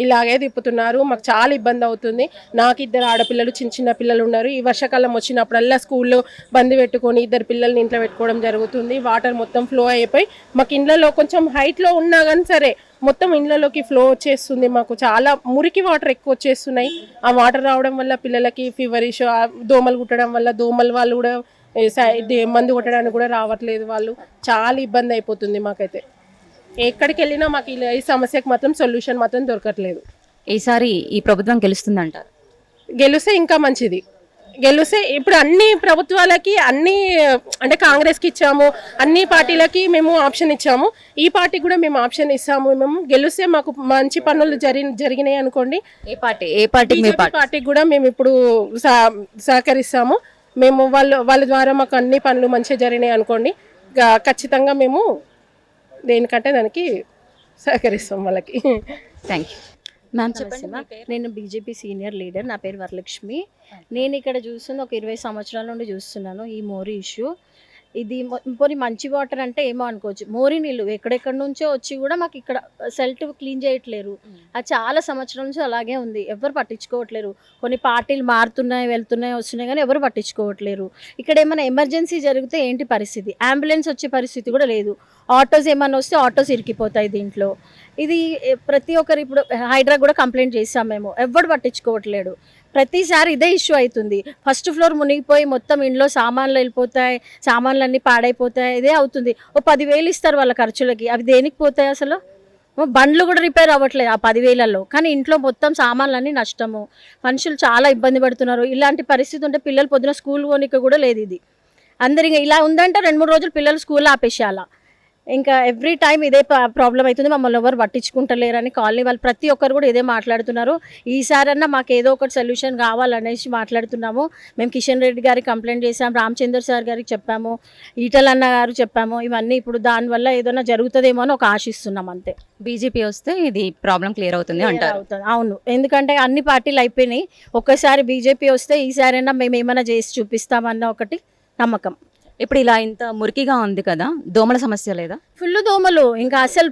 S10: ఇలాగే తిప్పుతున్నారు. మాకు చాలా ఇబ్బంది అవుతుంది. నాకు 2 ఆడపిల్లలు, చిన్న పిల్లలు ఉన్నారు. ఈ వర్షాకాలం వచ్చినప్పుడల్లా స్కూల్లో బంద్ పెట్టుకొని 2 పిల్లల్ని ఇంట్లో పెట్టుకోవడం జరుగుతుంది. వాటర్ మొత్తం ఫ్లో అయిపోయి మాకు ఇండ్లలో కొంచెం హైట్లో ఉన్నా కానీ సరే మొత్తం ఇండ్లలోకి ఫ్లో వచ్చేస్తుంది. మాకు చాలా మురికి వాటర్ ఎక్కువ వచ్చేస్తున్నాయి. ఆ వాటర్ రావడం వల్ల పిల్లలకి ఫీవరిష్, దోమలు కుట్టడం వల్ల దోమలు వాళ్ళు కూడా మందు కొట్టడానికి కూడా రావట్లేదు. వాళ్ళు చాలా ఇబ్బంది అయిపోతుంది మాకైతే. ఎక్కడికి వెళ్ళినా మాకు ఈ సమస్యకు మాత్రం సొల్యూషన్ మాత్రం దొరకట్లేదు.
S1: ఈసారి ఈ ప్రభుత్వం గెలుస్తుందంటారు?
S10: గెలిస్తే ఇంకా మంచిది. గెలిస్తే ఇప్పుడు అన్ని ప్రభుత్వాలకి అంటే కాంగ్రెస్కి ఇచ్చాము, అన్ని పార్టీలకి మేము ఆప్షన్ ఇచ్చాము. ఈ పార్టీకి కూడా మేము ఆప్షన్ ఇస్తాము. మేము గెలిస్తే మాకు మంచి పనులు జరిగినాయి అనుకోండి.
S1: ఏ పార్టీకి
S10: కూడా మేము ఇప్పుడు సహకరిస్తాము. మేము వాళ్ళ ద్వారా మాకు అన్ని పనులు మంచిగా జరిగినాయి అనుకోండి, ఖచ్చితంగా మేము దేనికంటే దానికి సహకరిస్తాం వాళ్ళకి.
S1: Thank you ma'am. చెప్పండి.
S11: నేను బీజేపీ సీనియర్ లీడర్. నా పేరు వరలక్ష్మి. నేను ఇక్కడ చూస్తుంది ఒక 20 సంవత్సరాల నుండి చూస్తున్నాను ఈ మోరీ ఇష్యూ. ఇది పోనీ మంచి వాటర్ అంటే ఏమో అనుకోవచ్చు, మోరి నీళ్ళు ఎక్కడెక్కడి నుంచో వచ్చి కూడా మాకు ఇక్కడ సెల్ట్ క్లీన్ చేయట్లేరు. అది చాలా సంవత్సరాల నుంచి అలాగే ఉంది, ఎవరు పట్టించుకోవట్లేరు. కొన్ని పార్టీలు మారుతున్నాయి, వెళ్తున్నాయి, వస్తున్నాయి, కానీ ఎవరు పట్టించుకోవట్లేరు. ఇక్కడ ఏమైనా ఎమర్జెన్సీ జరిగితే ఏంటి పరిస్థితి? అంబులెన్స్ వచ్చే పరిస్థితి కూడా లేదు. ఆటోస్ ఏమైనా వస్తే ఆటోస్ ఇరికిపోతాయి దీంట్లో. ఇది ప్రతి ఒక్కరు ఇప్పుడు హైడ్రా కూడా కంప్లైంట్ చేసాం మేము, ఎవరు పట్టించుకోవట్లేడు. ప్రతిసారి ఇదే ఇష్యూ అవుతుంది. ఫస్ట్ ఫ్లోర్ మునిగిపోయి మొత్తం ఇంట్లో సామాన్లు వెళ్ళిపోతాయి, సామాన్లు అన్నీ పాడైపోతాయి, ఇదే అవుతుంది. ఓ 10,000 ఇస్తారు వాళ్ళ ఖర్చులకి, అవి దేనికి పోతాయి అసలు? బండ్లు కూడా రిపేర్ అవ్వట్లేదు ఆ 10,000లో, కానీ ఇంట్లో మొత్తం సామాన్లన్నీ నష్టము. మనుషులు చాలా ఇబ్బంది పడుతున్నారు. ఇలాంటి పరిస్థితి ఉంటే పిల్లలు పొద్దున స్కూల్ పోనీకి కూడా లేదు. ఇది అందరికి ఇలా ఉందంటే 2-3 రోజులు పిల్లలు స్కూల్ ఆపేసేయాల. ఇంకా ఎవ్రీ టైం ఇదే ప్రాబ్లం అవుతుంది, మమ్మల్ని ఎవరు పట్టించుకుంటలేరని కాలనీ వాళ్ళు ప్రతి ఒక్కరు కూడా ఇదే మాట్లాడుతున్నారు. ఈసారన్నా మాకు ఏదో ఒకటి సొల్యూషన్ కావాలనేసి మాట్లాడుతున్నాము. మేము కిషన్ రెడ్డి గారికి కంప్లైంట్ చేసాం, రామచంద్ర సార్ గారికి చెప్పాము, ఈటల అన్న గారు చెప్పాము. ఇవన్నీ ఇప్పుడు దానివల్ల ఏదైనా జరుగుతుందేమో అని ఒక ఆశిస్తున్నాం అంతే.
S1: బీజేపీ వస్తే ఇది ప్రాబ్లం క్లియర్ అవుతుంది అంటారు.
S11: అవును, ఎందుకంటే అన్ని పార్టీలు అయిపోయినాయి, ఒక్కసారి బీజేపీ వస్తే ఈసారైనా మేము ఏమైనా చేసి చూపిస్తామన్న ఒకటి నమ్మకం.
S1: ఇప్పుడు ఇలా ఇంత మురికిగా ఉంది కదా, దోమల సమస్య లేదా?
S11: ఫుల్ దోమలు, ఇంకా అసలు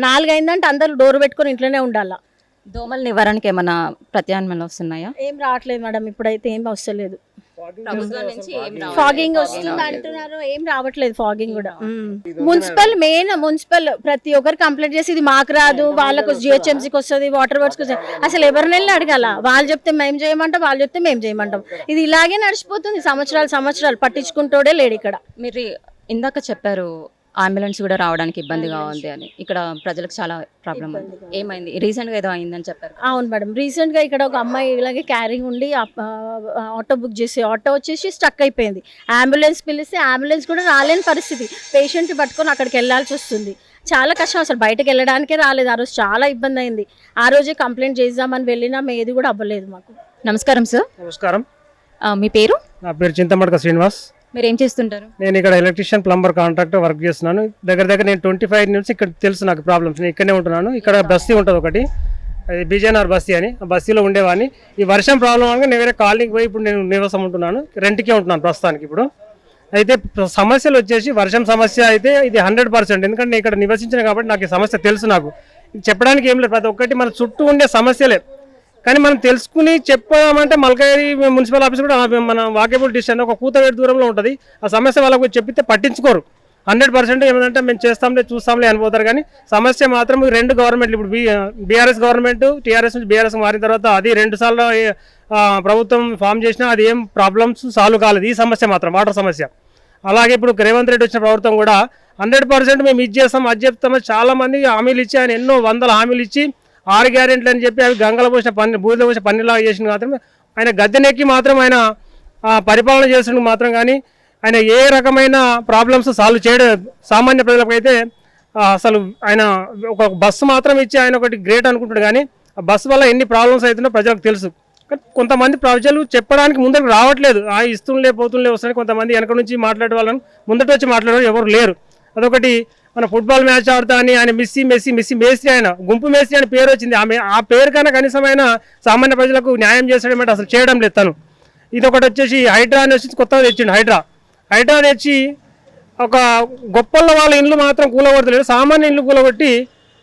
S11: 4 అయిందంటే అందరూ డోర్ పెట్టుకొని ఇంట్లోనే ఉండాలా.
S1: దోమల నివారణకి ఏమైనా ప్రత్యామ్నాయాలు వస్తున్నాయా?
S11: ఏం రావట్లేదు మేడం, ఇప్పుడైతే ఏం వస్తలేదు.
S1: ప్రభుత్వం నుంచి ఏం రావట్లేదు.
S11: ఫాగింగ్ వస్తుంది అంటున్నారు, ఏం రావట్లేదు ఫాగింగ్ కూడా. మున్సిపల్ ప్రతి ఒక్కరు కంప్లైంట్ చేసి ఇది మాకు రాదు, వాళ్ళకు జిహెచ్ఎంసీకి వస్తుంది, వాటర్ వర్క్స్కి వస్తుంది. అసలు ఎవరిని వెళ్ళి అడగాల? వాళ్ళు చెప్తే మేము చేయమంటాం, వాళ్ళు చెప్తే మేము చేయమంటాం. ఇది ఇలాగే నడిచిపోతుంది సంవత్సరాలు పట్టించుకుంటోడే లేడు ఇక్కడ.
S1: మీరు ఇందాక చెప్పారు అంబులెన్స్ కూడా రావడానికి ఇబ్బందిగా ఉంది అని. ఇక్కడ ప్రజలకు చాలా ప్రాబ్లం ఉంది. ఏమైంది? రీసెంట్గా ఏదో అయిందని చెప్పారు.
S11: అవును మేడం, రీసెంట్గా ఇక్కడ ఒక అమ్మాయి ఇలాగే క్యారింగ్ ఉండి ఆటో బుక్ చేసి ఆటో వచ్చేసి స్టక్ అయిపోయింది. అంబులెన్స్ పిలిస్తే అంబులెన్స్ కూడా రాలేని పరిస్థితి, పేషెంట్ పట్టుకొని అక్కడికి వెళ్ళాల్సి వస్తుంది. చాలా కష్టం, అసలు బయటకు వెళ్ళడానికే రాలేదు. ఆ రోజు చాలా ఇబ్బంది అయింది. ఆ రోజే కంప్లైంట్ చేద్దామని వెళ్ళినా ఏది కూడా అవ్వలేదు మాకు.
S1: నమస్కారం సార్.
S12: నమస్కారం.
S1: మీ పేరు?
S12: నా పేరు చింతమడక శ్రీనివాస్.
S1: మీరు ఏం చేస్తుంటారు?
S12: నేను ఇక్కడ ఎలక్ట్రీషియన్, ప్లంబర్, కాంట్రాక్టర్ వర్క్ చేస్తున్నాను. దగ్గర నేను 25 నుంచి ఇక్కడ తెలుసు నాకు ప్రాబ్లమ్స్. నేను ఇక్కడనే ఉంటున్నాను. ఇక్కడ బస్తీ ఉంటుంది ఒకటి, అది బీజేఎన్ఆర్ బస్తీ అని. ఆ బస్తీలో ఉండేవాడిని. ఈ వర్షం ప్రాబ్లం అనగా నేను వేరే కాలనీకి పోయి ఇప్పుడు నేను నివాసం ఉంటున్నాను, రెంట్కే ఉంటున్నాను ప్రస్తుతానికి. ఇప్పుడు అయితే సమస్యలు వచ్చేసి వర్షం సమస్య అయితే ఇది 100%, ఎందుకంటే నేను ఇక్కడ నివసించిన కాబట్టి నాకు ఈ సమస్య తెలుసు. నాకు చెప్పడానికి ఏం లేదు, ప్రతి ఒక్కటి మన చుట్టూ ఉండే సమస్యలే. కానీ మనం తెలుసుకుని చెప్పామంటే మల్కాయి మున్సిపల్ ఆఫీస్ కూడా మన వాకేబుల్ డిస్టెన్స్ ఒక కూతవేటు దూరంలో ఉంటుంది. ఆ సమస్య వాళ్ళకు చెప్పితే పట్టించుకోరు. 100% ఏమంటే మేము చేస్తాంలే చూస్తాంలే అనిపోతారు. కానీ సమస్య మాత్రం 2 గవర్నమెంట్లు, ఇప్పుడు బీఆర్ఎస్ గవర్నమెంట్ టీఆర్ఎస్ నుంచి బీఆర్ఎస్ మారిన తర్వాత అది 2 సార్లు ప్రభుత్వం ఫామ్ చేసినా అది ఏం ప్రాబ్లమ్స్ సాల్వ్ కాలేదు. ఈ సమస్య మాత్రం వాటర్ సమస్య. అలాగే ఇప్పుడు రేవంత్ రెడ్డి వచ్చిన ప్రభుత్వం కూడా 100% మేము ఇది చేస్తాం అది చెప్తామని చాలామంది హామీలు ఇచ్చి, ఆయన ఎన్నో 100 హామీలు ఇచ్చి 6 గ్యారెంట్లు అని చెప్పి అవి గంగల పోసిన పని, బూడిద పోసిన పనిలాగా చేసిన మాత్రం ఆయన గద్దెనెక్కి మాత్రం ఆయన పరిపాలన చేసిన మాత్రం కానీ ఆయన ఏ రకమైన ప్రాబ్లమ్స్ సాల్వ్ చేయడం సామాన్య ప్రజలకైతే అసలు ఆయన ఒక బస్సు మాత్రం ఇచ్చి ఆయన ఒకటి గ్రేట్ అనుకుంటాడు. కానీ ఆ బస్సు వల్ల ఎన్ని ప్రాబ్లమ్స్ అవుతుందో ప్రజలకు తెలుసు. కానీ కొంతమంది ప్రజలు చెప్పడానికి ముందరకు రావట్లేదు. ఇస్తుండే పోతుండే వస్తాయి. కొంతమంది వెనక నుంచి మాట్లాడే వాళ్ళని ముందట వచ్చి మాట్లాడే ఎవరు లేరు. అదొకటి. మన ఫుట్బాల్ మ్యాచ్ ఆడుతా అని ఆయన మెస్సీ మేస్త్రి, ఆయన గుంపు మేస్త్రి అని పేరు వచ్చింది. ఆ పేరు కన్నా కనీసం ఆయన సామాన్య ప్రజలకు న్యాయం చేసడం అంటే అసలు చేయడం లేదు తను. ఇది ఒకటి వచ్చేసి హైడ్రా అని వచ్చి కొత్తగా తెచ్చిండు. హైడ్రా తెచ్చి ఒక గొప్పల వాళ్ళ ఇండ్లు మాత్రం కూలగొడతలేదు, సామాన్య ఇండ్లు కూలగొట్టి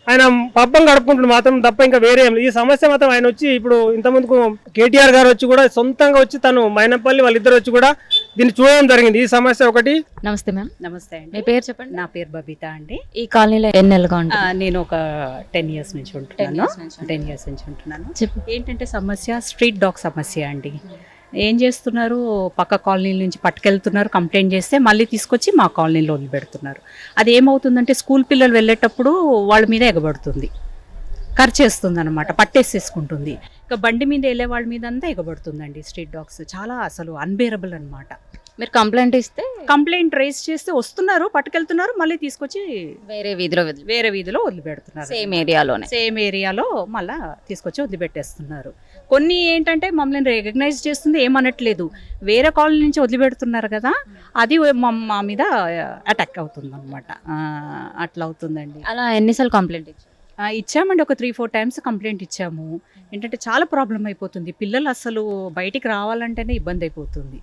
S12: ఆయన పబ్బం గడుపుకుంటున్నాడు మాత్రం తప్ప ఇంకా వేరే ఏం లేదు. ఈ సమస్య మాత్రం ఆయన వచ్చి ఇప్పుడు ఇంతకుముందుకు కేటీఆర్ గారు వచ్చి కూడా సొంతంగా వచ్చి తను మైనంపల్లి వాళ్ళిద్దరు వచ్చి కూడా దీన్ని చూడడం జరిగింది. ఈ సమస్య ఒకటి.
S1: నమస్తే మ్యామ్.
S13: నమస్తే అండి.
S1: మీ పేరు చెప్పండి.
S13: నా పేరు బబిత అండి.
S1: ఈ కాలనీలో ఎన్ని నెలలుగా ఉంటుంది?
S13: నేను ఒక 10 years నుంచి ఉంటున్నాను. 10 years నుంచి ఉంటున్నాను. ఏంటంటే సమస్య స్ట్రీట్ డాగ్ సమస్య అండి. ఏం చేస్తున్నారు, పక్క కాలనీ నుంచి పట్టుకెళ్తున్నారు, కంప్లైంట్ చేస్తే మళ్ళీ తీసుకొచ్చి మా కాలనీలో వదిలిపెడుతున్నారు. అది ఏమవుతుందంటే స్కూల్ పిల్లలు వెళ్ళేటప్పుడు వాళ్ళ మీద ఎగబడుతుంది, ఖర్చేస్తుంది అనమాట, పట్టేసేసుకుంటుంది. ఇక బండి మీద వెళ్ళే వాళ్ళ మీద అంతా ఎగబడుతుందండి స్ట్రీట్ డాగ్స్. చాలా అసలు అన్బేరబుల్ అనమాట.
S1: మీరు కంప్లైంట్ ఇస్తే
S13: కంప్లైంట్ రైజ్ చేస్తే వస్తున్నారు, పట్టుకెళ్తున్నారు, మళ్ళీ తీసుకొచ్చి
S1: వేరే వీధిలో
S13: వదిలిపెడుతున్నారు.
S1: సేమ్ ఏరియాలో
S13: మళ్ళీ తీసుకొచ్చి వదిలిపెట్టేస్తున్నారు. కొన్ని ఏంటంటే మమ్మల్ని రికగ్నైజ్ చేస్తుంది, ఏమనట్లేదు. వేరే కాలనీ నుంచి వదిలిపెడుతున్నారు కదా, అది మా మీద అటాక్ అవుతుంది అనమాట. అట్లా అవుతుందండి.
S1: అలా ఎన్నిసార్లు కంప్లైంట్
S13: ఇచ్చామండి, ఒక 3-4 times కంప్లైంట్ ఇచ్చాము. ఏంటంటే చాలా ప్రాబ్లం అయిపోతుంది. పిల్లలు అసలు బయటికి రావాలంటేనే ఇబ్బంది అయిపోతుంది.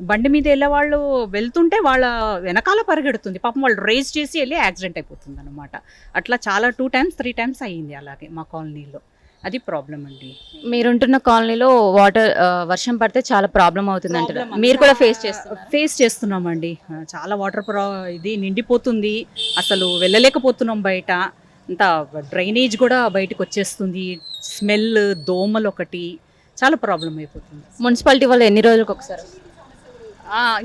S13: బండి మీద వెళ్ళే వాళ్ళు వెళ్తుంటే వాళ్ళ వెనకాల పరిగెడుతుంది, పాపం వాళ్ళు రేస్ చేసి వెళ్ళి యాక్సిడెంట్ అయిపోతుంది అనమాట. అట్లా చాలా 2 times 3 times అయ్యింది అలాగే మా కాలనీలో. అది ప్రాబ్లం అండి.
S1: మీరుంటున్న కాలనీలో వాటర్ వర్షం పడితే చాలా ప్రాబ్లం అవుతుంది అంటారు, మీరు కూడా
S13: ఫేస్ చేస్తున్నామండి. చాలా వాటర్ ఇది నిండిపోతుంది, అసలు వెళ్ళలేకపోతున్నాం బయట. అంత డ్రైనేజ్ కూడా బయటకు వచ్చేస్తుంది, స్మెల్, దోమలు ఒకటి, చాలా ప్రాబ్లం అయిపోతుంది.
S1: మున్సిపాలిటీ వాళ్ళు ఎన్ని రోజులకు ఒకసారి?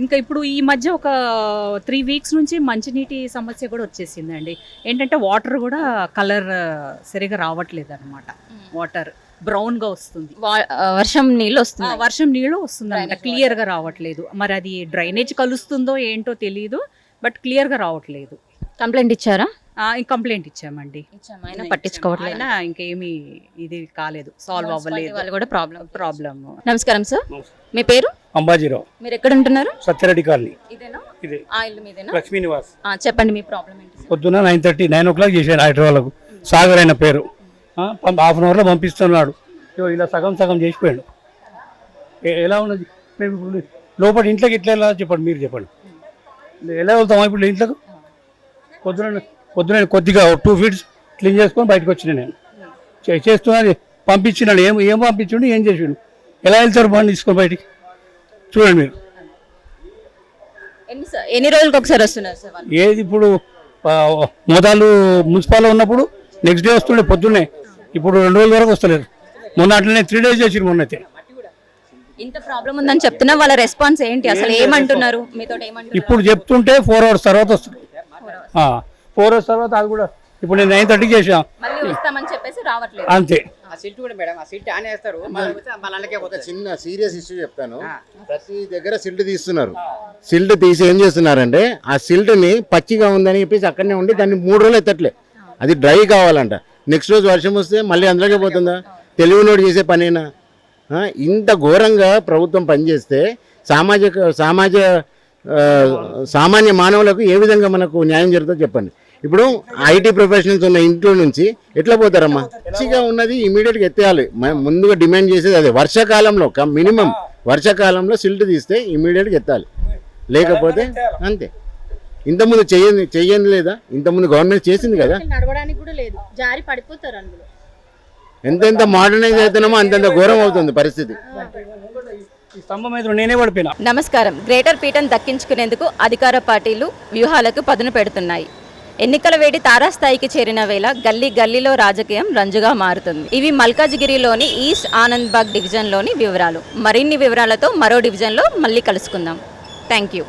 S13: ఇంకా ఇప్పుడు ఈ మధ్య ఒక 3 weeks నుంచి మంచినీటి సమస్య కూడా వచ్చేసిందండి. ఏంటంటే వాటర్ కూడా కలర్ సరిగా రావట్లేదు అనమాట. వాటర్ బ్రౌన్గా వస్తుంది,
S1: వర్షం నీళ్ళు వస్తుంది.
S13: వర్షం నీళ్ళు వస్తుంది అనమాట, క్లియర్గా రావట్లేదు. మరి అది డ్రైనేజ్ కలుస్తుందో ఏంటో తెలియదు, బట్ క్లియర్గా రావట్లేదు.
S1: కంప్లైంట్ ఇచ్చారా?
S13: కంప్లైంట్ ఇచ్చామండి,
S1: అయినా పట్టించుకోవట్లేదు.
S13: అయినా ఇంకేమీ ఇది కాలేదు, సాల్వ్ అవ్వలేదు.
S1: వాళ్ళు కూడా
S13: ప్రాబ్లం.
S1: నమస్కారం సార్, మీ పేరు?
S12: అంబాజీరావు.
S1: మీరు ఎక్కడ ఉంటున్నారు?
S12: సత్యరెడ్డి కాలనీ.
S1: ఇదేనా?
S12: ఇదే.
S1: ఆ ఇల్లు మీదేనా?
S12: లక్ష్మీ నివాస్.
S1: చెప్పండి మీ ప్రాబ్లం ఏంటి?
S12: పొద్దున్న 9 o'clock చేశాను హైదరాబాద్కు. సాగర్ అయిన పేరు హాఫ్ అన్ అవర్లో పంపిస్తున్నాడు. ఇలా సగం చేసిపోయాడు. ఎలా ఉన్నది? మేము ఇప్పుడు లోపల ఇంట్లోకి ఎట్లా వెళ్ళాలో చెప్పండి, మీరు చెప్పండి. ఎలా వెళ్తామా ఇప్పుడు ఇంట్లోకి? పొద్దున కొద్దిగా 2 feet క్లీన్ చేసుకొని బయటకు వచ్చిన నేను చేస్తున్నది పంపించినాడు. ఏం పంపించిండు, ఏం చేసిండు, ఎలా వెళ్తారు బండి తీసుకొని బయటికి? చూడండి మీరు.
S1: ఎన్ని రోజులకు ఒకసారి వస్తున్నారు సార్ వాళ్ళు?
S12: ఏది ఇప్పుడు మొదలు మున్సిపాల్లో ఉన్నప్పుడు నెక్స్ట్ డే వస్తుండే పొద్దున్నే, ఇప్పుడు 2 రోజుల వరకు వస్తలేరు. మొన్న అట్లనే 3 days చేసిరు మొన్న అయితే.
S1: ఇంత ప్రాబ్లం ఉందని చెప్తున్నా, వాళ్ళ రెస్పాన్స్ ఏంటి అసలు? ఏమంటున్నారు మీతో?
S12: ఇప్పుడు చెప్తుంటే 4 hours తర్వాత వస్తుంది. 4 hours తర్వాత అది కూడా ఇప్పుడు నేను 9:30 చేసా,
S1: వస్తామని చెప్పేసి రావట్లేదు
S12: అంతే.
S2: ఒక చిన్న సీరియస్ ఇష్యూ చెప్తాను. ప్రతి దగ్గర సిల్ట్ తీస్తున్నారు. సిల్ట్ తీసి ఏం చేస్తున్నారంటే ఆ సిల్ట్ని పచ్చిగా ఉందని చెప్పేసి అక్కడనే ఉండి దాన్ని 3 రోజులు ఎత్తట్లే. అది డ్రై కావాలంట. నెక్స్ట్ రోజు వర్షం వస్తే మళ్ళీ అందులోకే పోతుందా? తెలివినోడు చేసే పనేనా? ఇంత ఘోరంగా ప్రభుత్వం పనిచేస్తే సామాన్య మానవులకు ఏ విధంగా మనకు న్యాయం జరుగుతుందో చెప్పండి. ఇప్పుడు ఐటీ ప్రొఫెషనల్స్ ఉన్న ఇంట్లో నుంచి ఎట్లా పోతారమ్మా? మంచిగా ఉన్నది ఇమీడియట్గా ఎత్తేయాలి. ముందుగా డిమాండ్ చేసేది అదే. వర్షాకాలంలో మినిమం వర్షాకాలంలో సిల్ట్ తీస్తే ఇమీడియట్గా ఎత్తాలి, లేకపోతే అంతే. ఇంతకుముందు చెయ్యండి లేదా? ఇంతకుముందు గవర్నమెంట్ చేసింది కదా.
S11: నడవడానికి కూడా లేదు, జారి పడిపోతారు అందులో.
S2: ఎంతెంత మోడర్నైజ్ అవుతున్నామో అంతంత ఘోరం అవుతుంది పరిస్థితి.
S12: నేనే పడిపోయినా.
S1: నమస్కారం. గ్రేటర్ పీఠం దక్కించుకునేందుకు అధికార పార్టీలు వ్యూహాలకు పదును పెడుతున్నాయి. ఎన్నికల వేడి తారాస్థాయికి చేరిన వేళ గల్లీ గల్లీలో రాజకీయం రంజుగా మారుతుంది. ఇవి మల్కాజిగిరిలోని ఈస్ట్ ఆనంద్ బాగ్ డివిజన్లోని వివరాలు. మరిన్ని వివరాలతో మరో డివిజన్లో మళ్ళీ కలుసుకుందాం. Thank you.